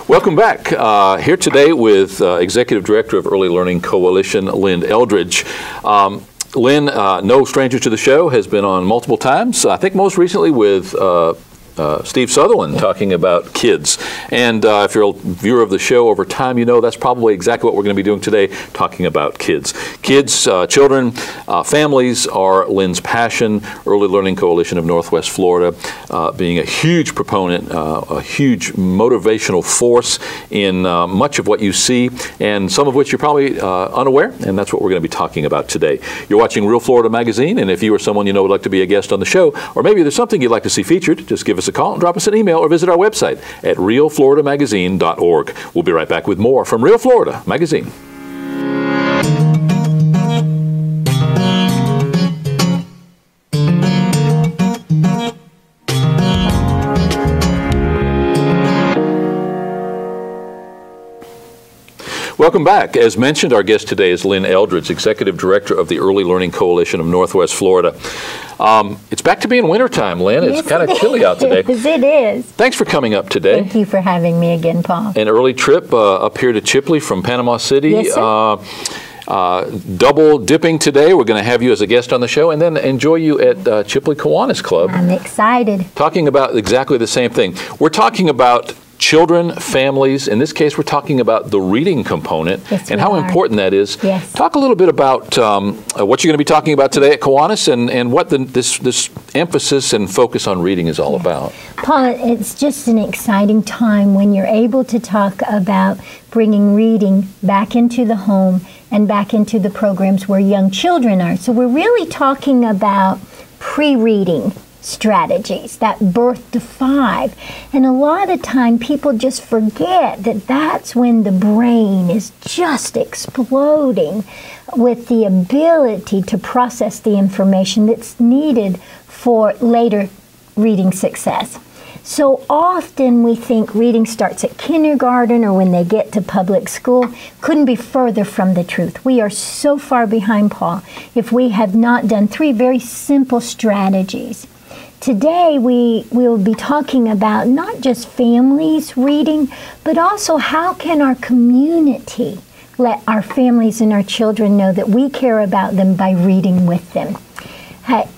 Welcome back. Here today with Executive Director of Early Learning Coalition, Lynne Eldridge. Lynne, no stranger to the show, has been on multiple times, I think most recently with Steve Sutherland talking about kids. And if you're a viewer of the show over time, you know that's probably exactly what we're going to be doing today, talking about kids. Kids, children, families are Lynne's passion. Early Learning Coalition of Northwest Florida being a huge proponent, a huge motivational force in much of what you see, and some of which you're probably unaware, and that's what we're going to be talking about today. You're watching Real Florida Magazine, and if you or someone you know would like to be a guest on the show, or maybe there's something you'd like to see featured, just give us a call, drop us an email, or visit our website at realfloridamagazine.org. We'll be right back with more from Real Florida Magazine. Welcome back. As mentioned, our guest today is Lynne Eldridge, Executive Director of the Early Learning Coalition of Northwest Florida. It's back to being wintertime, Lynne. It's kind of chilly out today. Yes, it is. Thanks for coming up today. Thank you for having me again, Paul. An early trip up here to Chipley from Panama City. Yes, sir. Double dipping today. We're going to have you as a guest on the show and then enjoy you at Chipley Kiwanis Club. I'm excited. Talking about exactly the same thing. We're talking about children, families. In this case, we're talking about the reading component and how important that is. Yes. Talk a little bit about what you're going to be talking about today at Kiwanis and what this emphasis and focus on reading is all about. Paul, it's just an exciting time when you're able to talk about bringing reading back into the home and back into the programs where young children are. So we're really talking about pre-reading strategies, that birth to 5. And a lot of time people just forget that that's when the brain is just exploding with the ability to process the information that's needed for later reading success. So often we think reading starts at kindergarten or when they get to public school. Couldn't be further from the truth. We are so far behind, Paul, if we have not done 3 very simple strategies. Today we will be talking about not just families reading, but also how can our community let our families and our children know that we care about them by reading with them.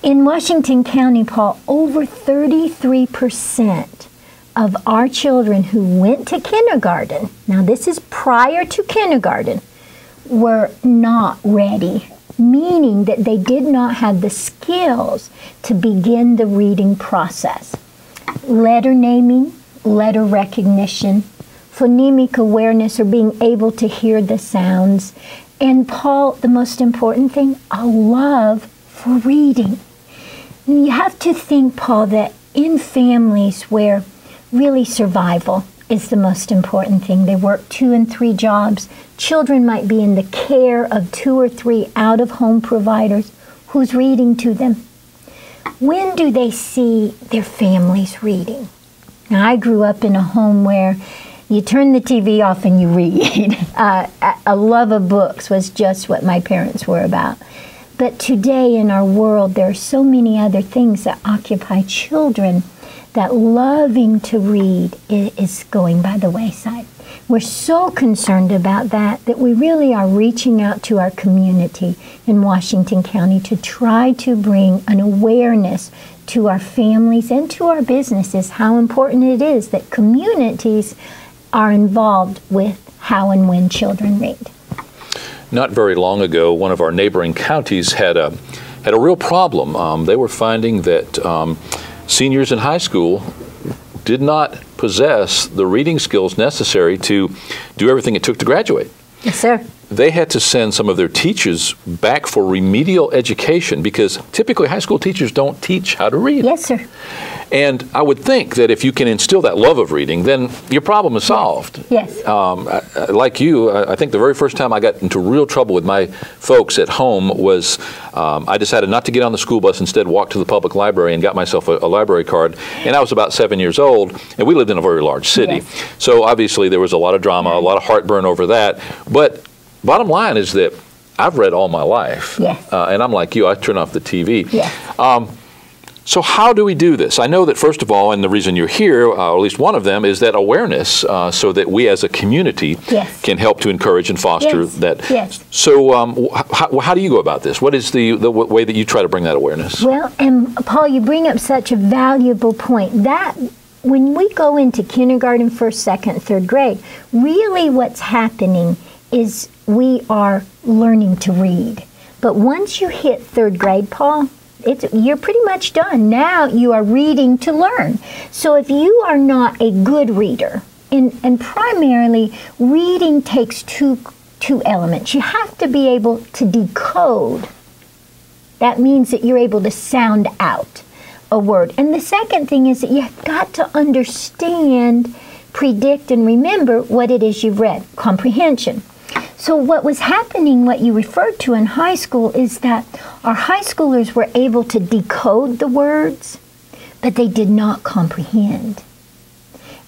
In Washington County, Paul, over 33% of our children who went to kindergarten, now this is prior to kindergarten, were not ready, meaning that they did not have the skills to begin the reading process. Letter naming, letter recognition, phonemic awareness, or being able to hear the sounds. And Paul, the most important thing, a love for reading. You have to think, Paul, that in families where really survival is the most important thing, they work 2 and 3 jobs, children might be in the care of 2 or 3 out-of-home providers. Who's reading to them? When do they see their families reading? Now, I grew up in a home where you turn the TV off and you read. A love of books was just what my parents were about. But today in our world, there are so many other things that occupy children that loving to read is going by the wayside. We're so concerned about that we really are reaching out to our community in Washington County to try to bring an awareness to our families and to our businesses how important it is that communities are involved with how and when children read. Not very long ago, one of our neighboring counties had a real problem. They were finding that seniors in high school did not possess the reading skills necessary to do everything it took to graduate. Yes, sir. They had to send some of their teachers back for remedial education because typically high school teachers don't teach how to read. Yes, sir. And I would think that if you can instill that love of reading, then your problem is solved. Yes. Like you, I think the very first time I got into real trouble with my folks at home was I decided not to get on the school bus, instead walk to the public library and got myself a library card. And I was about 7 years old, and we lived in a very large city. Yes. So obviously there was a lot of drama, a lot of heartburn over that. But bottom line is that I've read all my life. Yes. And I'm like you, I turn off the TV. Yes. So how do we do this? I know that, first of all, and the reason you're here, or at least one of them, is that awareness so that we as a community can help to encourage and foster that. Yes. So how do you go about this? What is the way that you try to bring that awareness? Well, and Paul, you bring up such a valuable point. That when we go into kindergarten, first, second, third grade, really what's happening is we are learning to read. But once you hit third grade, Paul, you're pretty much done. Now you are reading to learn. So if you are not a good reader, and primarily reading takes two elements. You have to be able to decode. That means that you're able to sound out a word. And the second thing is that you've got to understand, predict, and remember what it is you've read. Comprehension. So what was happening, what you referred to in high school, is that our high schoolers were able to decode the words, but they did not comprehend.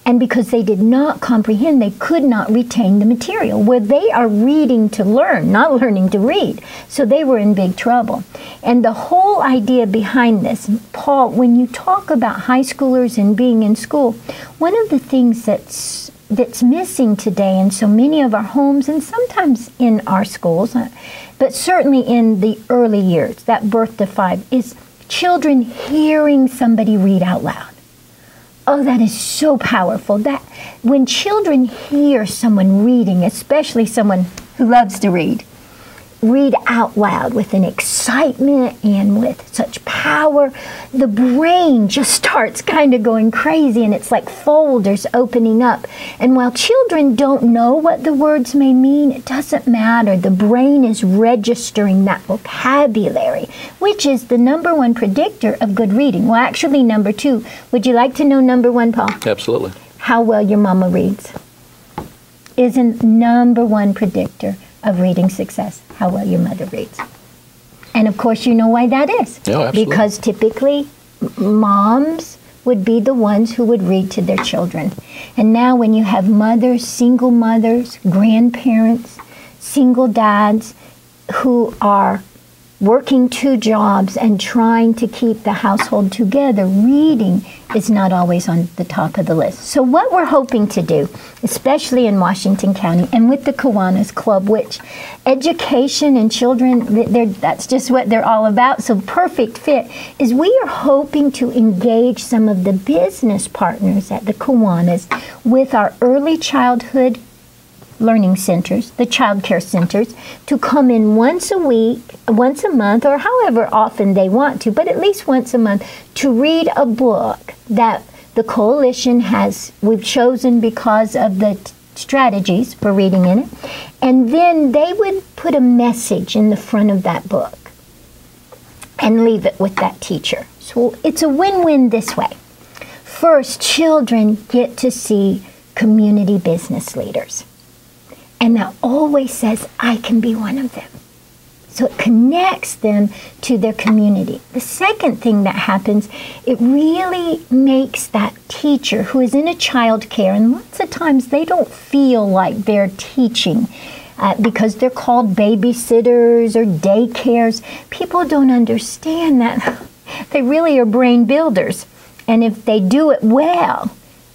And because they did not comprehend, they could not retain the material, where they are reading to learn, not learning to read. So they were in big trouble. And the whole idea behind this, Paul, when you talk about high schoolers and being in school, one of the things that's missing today in so many of our homes and sometimes in our schools, but certainly in the early years, that birth to 5, is children hearing somebody read out loud. Oh, that is so powerful. That when children hear someone reading, especially someone who loves to read out loud with an excitement and with such power, the brain just starts kind of going crazy, and it's like folders opening up. And while children don't know what the words may mean, it doesn't matter. The brain is registering that vocabulary, which is the number one predictor of good reading. Well, actually, number 2. Would you like to know number 1, Paul? Absolutely. How well your mama reads is a number 1 predictor of reading success. How well your mother reads. And of course you know why that is. Yeah, absolutely. Because typically moms would be the ones who would read to their children. And now when you have mothers, single mothers, grandparents, single dads who are working 2 jobs and trying to keep the household together, reading is not always on the top of the list. So what we're hoping to do, especially in Washington County and with the Kiwanis Club, which education and children, that's just what they're all about, so perfect fit, is we are hoping to engage some of the business partners at the Kiwanis with our early childhood learning centers, the child care centers, to come in once a week, once a month, or however often they want to, but at least once a month, to read a book that the coalition we've chosen because of the strategies for reading in it. And then they would put a message in the front of that book and leave it with that teacher. So it's a win-win this way. First, children get to see community business leaders. And that always says, I can be one of them. So it connects them to their community. The second thing that happens, it really makes that teacher who is in a child care, and lots of times they don't feel like they're teaching because they're called babysitters or daycares. People don't understand that they really are brain builders. And if they do it well,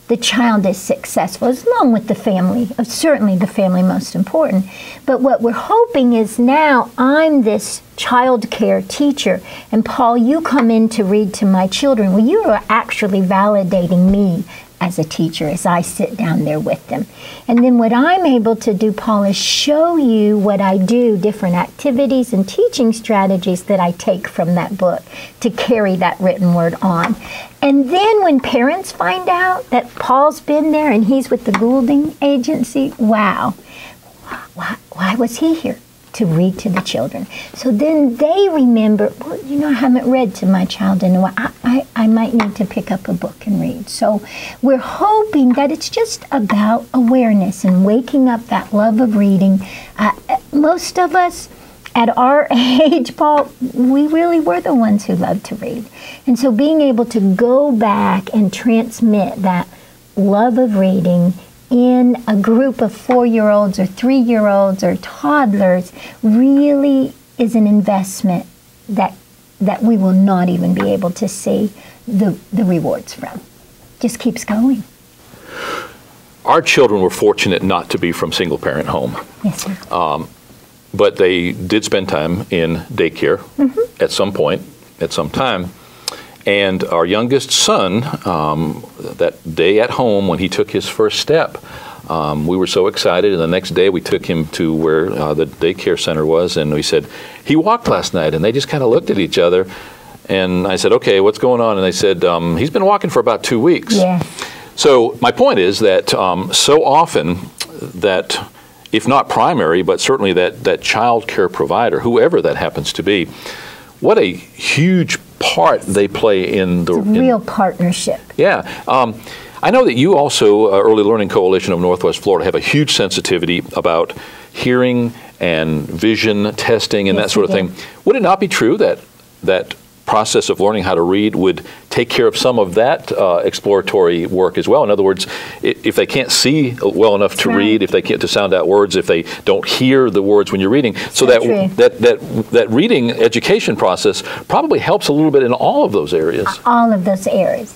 the child is successful, along with the family. Certainly the family most important. But what we're hoping is now I'm this child care teacher, and Paul, you come in to read to my children. Well, you are actually validating me as a teacher as I sit down there with them. And then what I'm able to do, Paul, is show you what I do, different activities and teaching strategies that I take from that book to carry that written word on. And then when parents find out that Paul's been there and he's with the Goulding Agency, wow, why was he here? To read to the children. So then they remember, well, you know, I haven't read to my child in a while. I might need to pick up a book and read. So we're hoping that it's just about awareness and waking up that love of reading. Most of us at our age, Paul, we really were the ones who loved to read. And so being able to go back and transmit that love of reading in a group of 4-year-olds or 3-year-olds or toddlers really is an investment that that we will not even be able to see the rewards from. Just keeps going. Our children were fortunate not to be from single-parent home. Yes, sir. But they did spend time in daycare at some point, at some time. And our youngest son, that day at home when he took his first step, we were so excited. And the next day we took him to where the daycare center was, and we said, he walked last night. And they just kind of looked at each other. And I said, okay, what's going on? And they said, he's been walking for about 2 weeks. Yeah. So my point is that so often that, if not primary, but certainly that child care provider, whoever that happens to be, what a huge part they play in the real partnership. Yeah. I know that you also, Early Learning Coalition of Northwest Florida, have a huge sensitivity about hearing and vision testing and that sort of thing. Would it not be true that that process of learning how to read would take care of some of that exploratory work as well? In other words, if they can't see well enough to read, if they can't to sound out words, if they don't hear the words when you're reading, so that reading education process probably helps a little bit in all of those areas. All of those areas,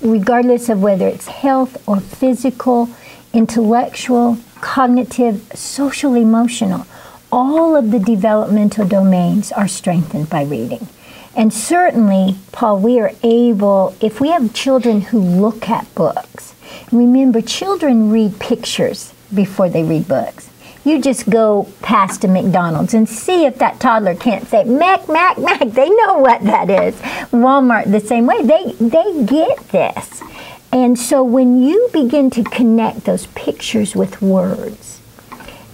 regardless of whether it's health or physical, intellectual, cognitive, social, emotional, all of the developmental domains are strengthened by reading. And certainly, Paul, we are able, if we have children who look at books, remember, children read pictures before they read books. You just go past a McDonald's and see if that toddler can't say, Mac, Mac, Mac. They know what that is. Walmart, the same way. They get this. And so when you begin to connect those pictures with words,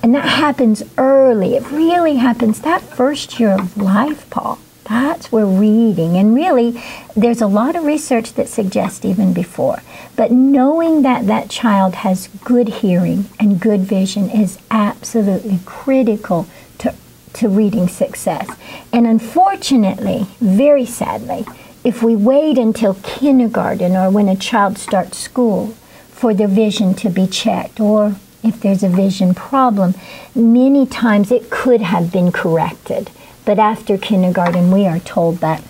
and that happens early, it really happens that first year of life, Paul. That's where reading, and really there's a lot of research that suggests even before, but knowing that that child has good hearing and good vision is absolutely critical to reading success. And unfortunately, very sadly, if we wait until kindergarten or when a child starts school for their vision to be checked, or if there's a vision problem, many times it could have been corrected. But after kindergarten, we are told that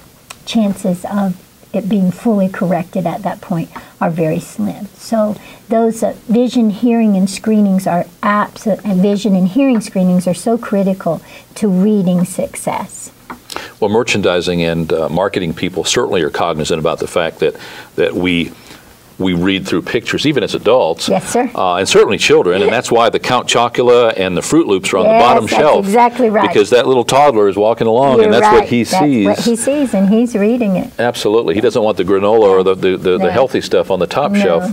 chances of it being fully corrected at that point are very slim. So those vision, hearing, and screenings are vision and hearing screenings are so critical to reading success. Well, merchandising and marketing people certainly are cognizant about the fact that we read through pictures, even as adults. Yes, sir. And certainly children, and that's why the Count Chocula and the Fruit Loops are on the bottom shelf. Exactly right. Because that little toddler is walking along, and that's what he sees. That's what he sees, and he's reading it. Absolutely. He doesn't want the granola or the healthy stuff on the top shelf.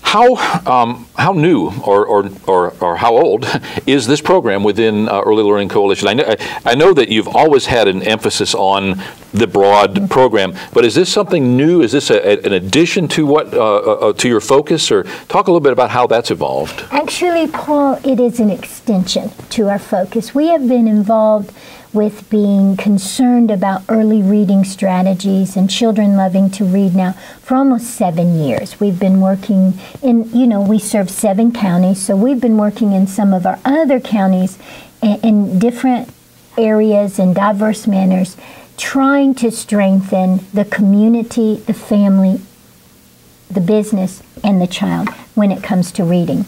How new or how old is this program within Early Learning Coalition? I know that you've always had an emphasis on the broad program, but is this something new? Is this an addition to what to your focus, or talk a little bit about how that's evolved? Actually, Paul, it is an extension to our focus. We have been involved with being concerned about early reading strategies and children loving to read now for almost 7 years. We've been working in, we serve 7 counties, so we've been working in some of our other counties in different areas in diverse manners, trying to strengthen the community, the family, the business, and the child when it comes to reading.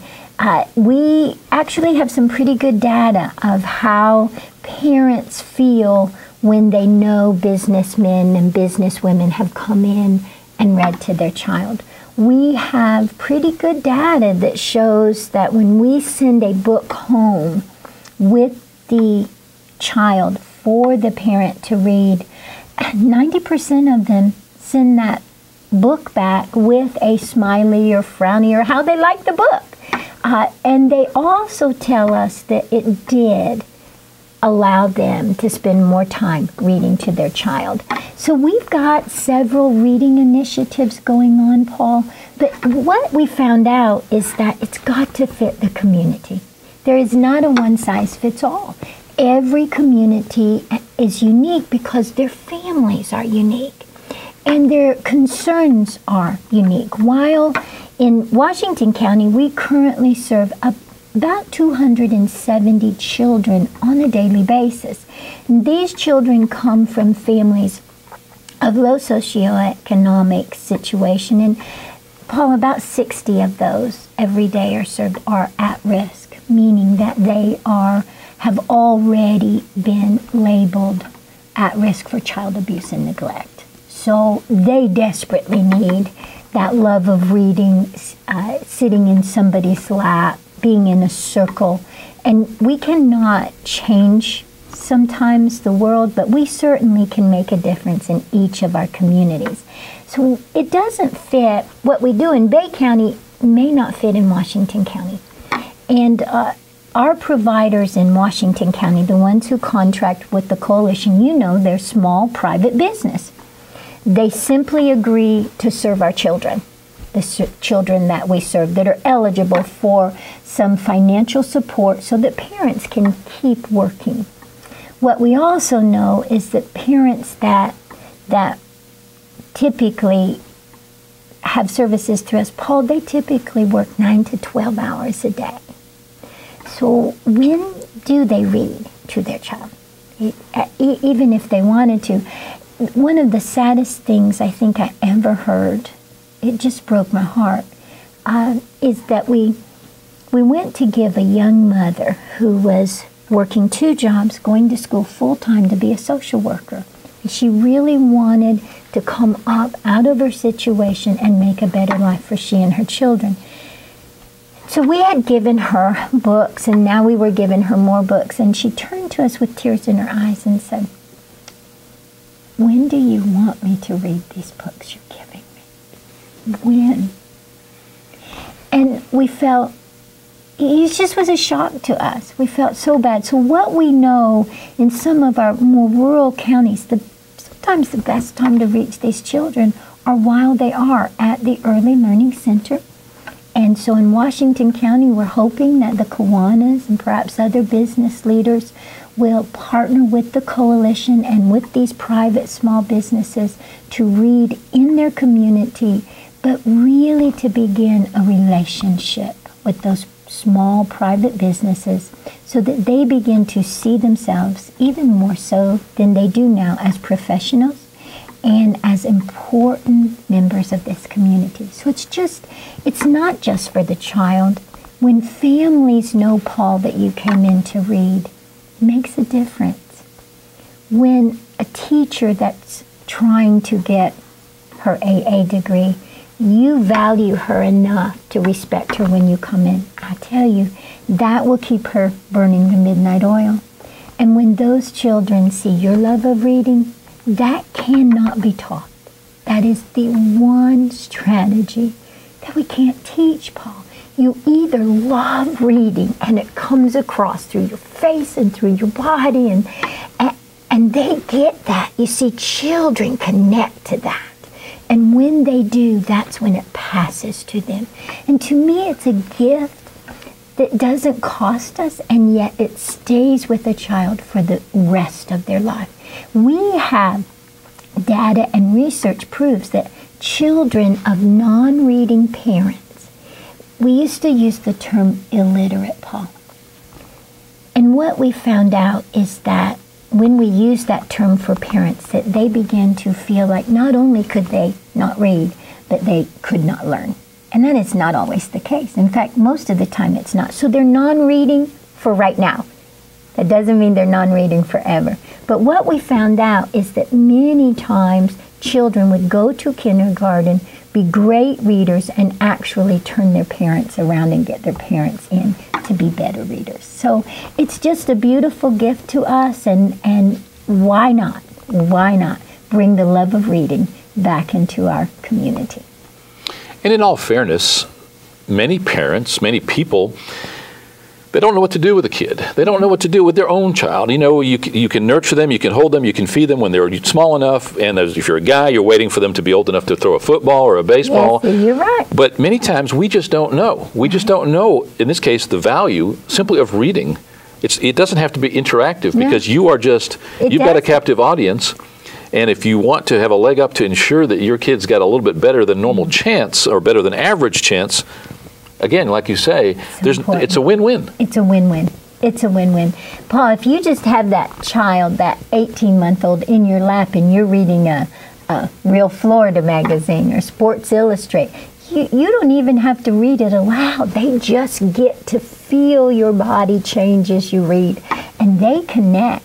We actually have some pretty good data of how parents feel when they know businessmen and businesswomen have come in and read to their child. We have pretty good data that shows that when we send a book home with the child for the parent to read, 90% of them send that book back with a smiley or frowny or how they like the book. And they also tell us that it did allow them to spend more time reading to their child. So we've got several reading initiatives going on, Paul, but what we found out is that it's got to fit the community. There is not a one-size-fits-all. Every community is unique because their families are unique and their concerns are unique. While in Washington County, we currently serve about 270 children on a daily basis. And these children come from families of low socioeconomic situation, and Paul, about 60 of those every day are served are at risk, meaning that they have already been labeled at risk for child abuse and neglect. So they desperately need that love of reading, sitting in somebody's lap, being in a circle. And we cannot change sometimes the world, but we certainly can make a difference in each of our communities. So it doesn't fit, what we do in Bay County may not fit in Washington County. And our providers in Washington County, the ones who contract with the coalition, they're small private business. They simply agree to serve our children, the children that we serve that are eligible for some financial support so that parents can keep working. What we also know is that parents that typically have services through us, Paul, they typically work 9 to 12 hours a day. So when do they read to their child? Even if they wanted to. One of the saddest things I think I ever heard, it just broke my heart, is that we went to give a young mother who was working 2 jobs, going to school full-time to be a social worker. And she really wanted to come up out of her situation and make a better life for she and her children. So we had given her books, and now we were giving her more books. And she turned to us with tears in her eyes and said, "When do you want me to read these books you're giving me? When?" And we felt, it just was a shock to us. We felt so bad. So what we know in some of our more rural counties, sometimes the best time to reach these children are while they are at the Early Learning Center. And so in Washington County, we're hoping that the Kiwanis and perhaps other business leaders will partner with the coalition and with these private small businesses to read in their community, but really to begin a relationship with those small private businesses so that they begin to see themselves even more so than they do now as professionals and as important members of this community. So it's not just for the child. When families know, Paul, that you came in to read, it makes a difference. When a teacher that's trying to get her AA degree, you value her enough to respect her when you come in, I tell you, that will keep her burning the midnight oil. And when those children see your love of reading, that cannot be taught. That is the one strategy that we can't teach, Paul. You either love reading and it comes across through your face and through your body, and they get that. You see, children connect to that. And when they do, that's when it passes to them. And to me, it's a gift that doesn't cost us, and yet it stays with a child for the rest of their life. We have data and research proves that children of non-reading parents, we used to use the term illiterate, Paul. And what we found out is that when we use that term for parents, that they begin to feel like not only could they not read, but they could not learn. And that is not always the case. In fact, most of the time it's not. So they're non-reading for right now. That doesn't mean they're non-reading forever. But what we found out is that many times children would go to kindergarten, be great readers, and actually turn their parents around and get their parents in to be better readers. So it's just a beautiful gift to us, and why not bring the love of reading back into our community? And in all fairness, many parents, many people, they don't know what to do with a kid. They don't know what to do with their own child. You can nurture them, you can hold them, you can feed them when they're small enough, and if you're a guy, you're waiting for them to be old enough to throw a football or a baseball. Yes, you're right. But many times we just don't know. We just don't know, in this case, the value simply of reading. It doesn't have to be interactive, because you've got a captive audience. And if you want to have a leg up to ensure that your kid's got a little bit better than normal chance or better than average chance, again, like you say, it's a win-win. It's a win-win. It's a win-win. Paul, if you just have that child, that 18-month-old in your lap and you're reading a Real Florida magazine or Sports Illustrated, you don't even have to read it aloud. They just get to feel your body change as you read, and they connect.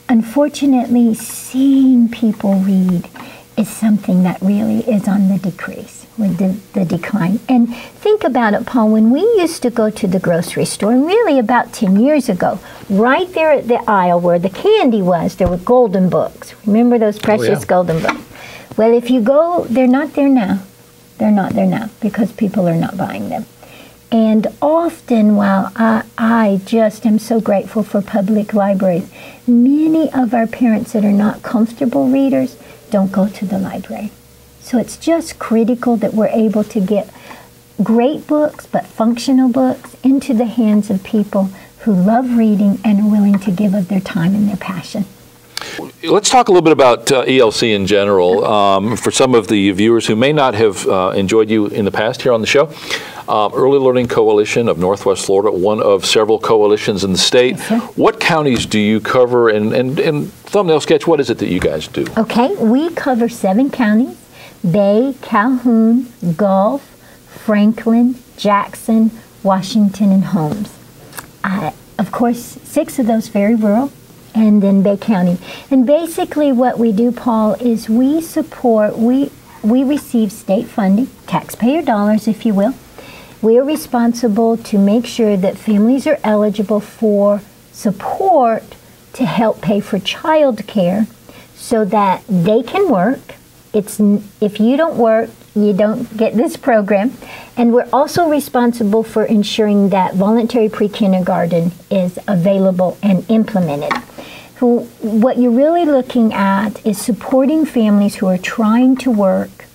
Unfortunately, seeing people read is something that really is on the decrease, with the decline. And think about it, Paul, when we used to go to the grocery store, and really about 10 years ago, right there at the aisle where the candy was, there were golden books. Remember those precious golden books? Well, if you go, they're not there now. They're not there now because people are not buying them. And often, while I just am so grateful for public libraries, many of our parents that are not comfortable readers don't go to the library. So it's just critical that we're able to get great books, but functional books, into the hands of people who love reading and are willing to give of their time and their passion. Let's talk a little bit about ELC in general. For some of the viewers who may not have enjoyed you in the past here on the show, Early Learning Coalition of Northwest Florida, one of several coalitions in the state. Yes, what counties do you cover? And thumbnail sketch, what is it that you guys do? Okay, we cover 7 counties: Bay, Calhoun, Gulf, Franklin, Jackson, Washington, and Holmes. Of course, 6 of those very rural, and then Bay County. And basically what we do, Paul, is we support, we receive state funding, taxpayer dollars, if you will. We are responsible to make sure that families are eligible for support to help pay for child care so that they can work. If you don't work, you don't get this program. And we're also responsible for ensuring that voluntary pre-kindergarten is available and implemented. So what you're really looking at is supporting families who are trying to work,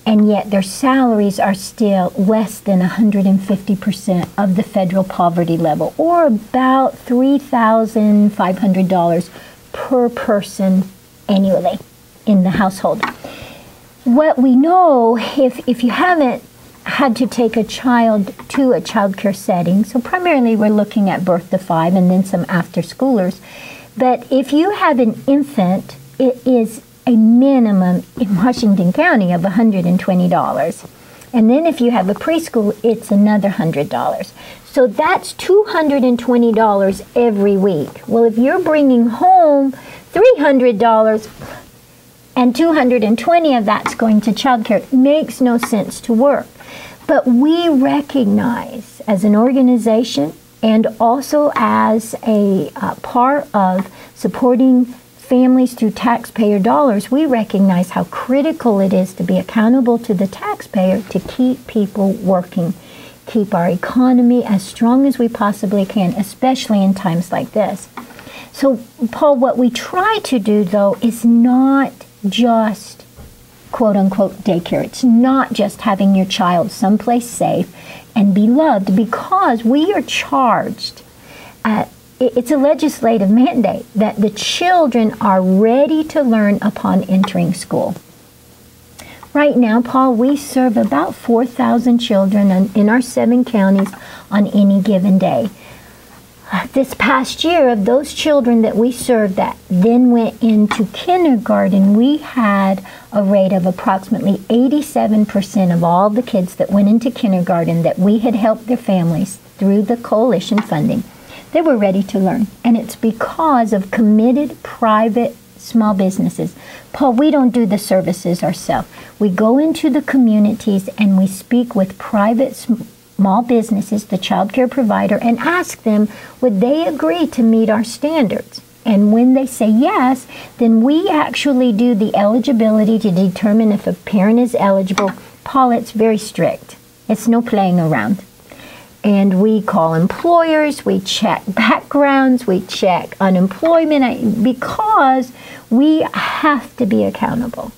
and yet their salaries are still less than 150% of the federal poverty level, or about $3,500 per person annually in the household. What we know, if you haven't had to take a child to a child care setting, so primarily we're looking at birth to 5 and then some after schoolers, but if you have an infant, it is a minimum in Washington County of $120. And then if you have a preschool, it's another $100. So that's $220 every week. Well, if you're bringing home $300 and $220 of that's going to childcare, it makes no sense to work. But we recognize as an organization and also as a part of supporting families through taxpayer dollars, we recognize how critical it is to be accountable to the taxpayer to keep people working, keep our economy as strong as we possibly can, especially in times like this. So, Paul, what we try to do, though, is not just quote-unquote daycare. It's not just having your child someplace safe and be loved, because we are charged it's a legislative mandate that the children are ready to learn upon entering school. Right now, Paul, we serve about 4,000 children in our 7 counties on any given day. This past year, of those children that we served that then went into kindergarten, we had a rate of approximately 87% of all the kids that went into kindergarten that we had helped their families through the coalition funding. They were ready to learn, and it's because of committed private small businesses. Paul, we don't do the services ourselves. We go into the communities and we speak with private small businesses, the child care provider, and ask them, would they agree to meet our standards? And when they say yes, then we actually do the eligibility to determine if a parent is eligible. Paul, it's very strict. It's no playing around. And we call employers, we check backgrounds, we check unemployment, because we have to be accountable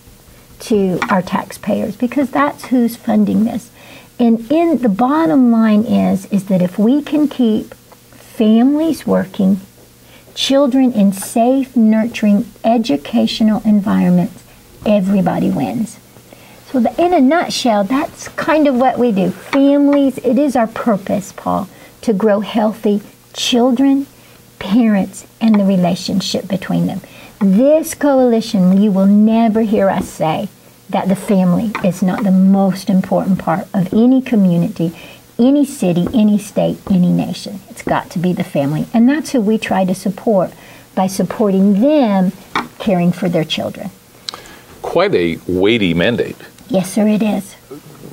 to our taxpayers, because that's who's funding this. And in the bottom line is that if we can keep families working, children in safe, nurturing, educational environments, everybody wins. So in a nutshell, that's kind of what we do. Families, it is our purpose, Paul, to grow healthy children, parents, and the relationship between them. This coalition, you will never hear us say that the family is not the most important part of any community, any city, any state, any nation. It's got to be the family. And that's who we try to support by supporting them caring for their children. Quite a weighty mandate. Yes, sir, it is.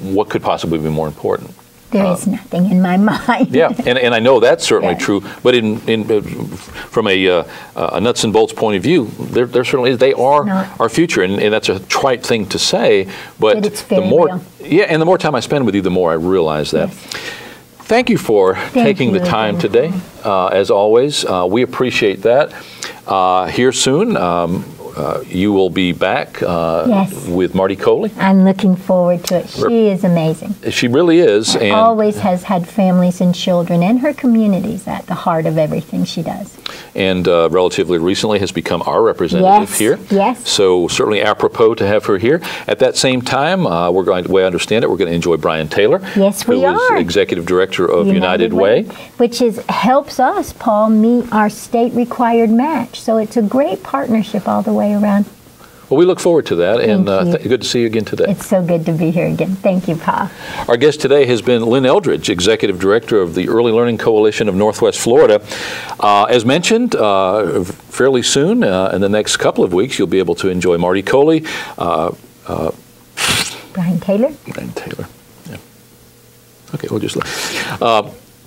What could possibly be more important? There is nothing in my mind. Yeah, and I know that's certainly Yes. true. But from a nuts and bolts point of view, there certainly is. They are our future, and that's a trite thing to say. But it's very the more, real. yeah, and the more time I spend with you, the more I realize that. Yes. Thank you for taking the time today. As always, we appreciate that. Here soon. You will be back Yes. with Marty Coley. I'm looking forward to it. She is amazing. She really is. And always has had families and children and her communities at the heart of everything she does. And relatively recently has become our representative here. Yes. So certainly apropos to have her here. At that same time, we're going to, the way I understand it, we're going to enjoy Brian Taylor. Yes, we who are. is Executive Director of United Way. Which helps us, Paul, meet our state required match. So it's a great partnership all the way around. Well, we look forward to that, and Thank you. good to see you again today. It's so good to be here again. Thank you, Paul. Our guest today has been Lynne Eldridge, Executive Director of the Early Learning Coalition of Northwest Florida. As mentioned, fairly soon, in the next couple of weeks, you'll be able to enjoy Marty Coley. Brian Taylor. Brian Taylor, yeah. Okay, we'll just...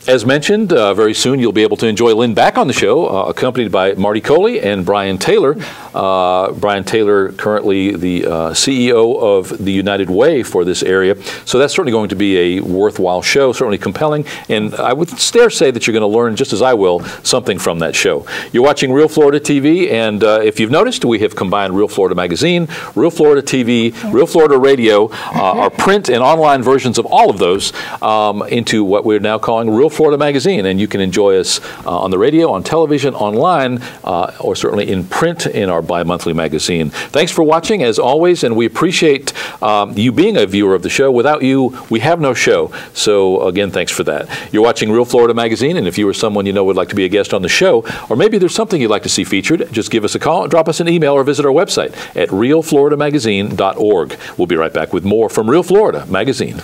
as mentioned, very soon you'll be able to enjoy Lynne back on the show, accompanied by Marty Coley and Brian Taylor. Brian Taylor, currently the CEO of the United Way for this area. So that's certainly going to be a worthwhile show, certainly compelling. And I would dare say that you're going to learn, just as I will, something from that show. You're watching Real Florida TV, and if you've noticed, we have combined Real Florida Magazine, Real Florida TV, Real Florida Radio, our print and online versions of all of those into what we're now calling Real Florida Magazine, and you can enjoy us on the radio, on television, online, or certainly in print in our bi-monthly magazine. Thanks for watching, as always, and we appreciate you being a viewer of the show. Without you, we have no show. So again, thanks for that. You're watching Real Florida Magazine, and if you or someone you know would like to be a guest on the show, or maybe there's something you'd like to see featured, just give us a call, drop us an email, or visit our website at realfloridamagazine.org. We'll be right back with more from Real Florida Magazine.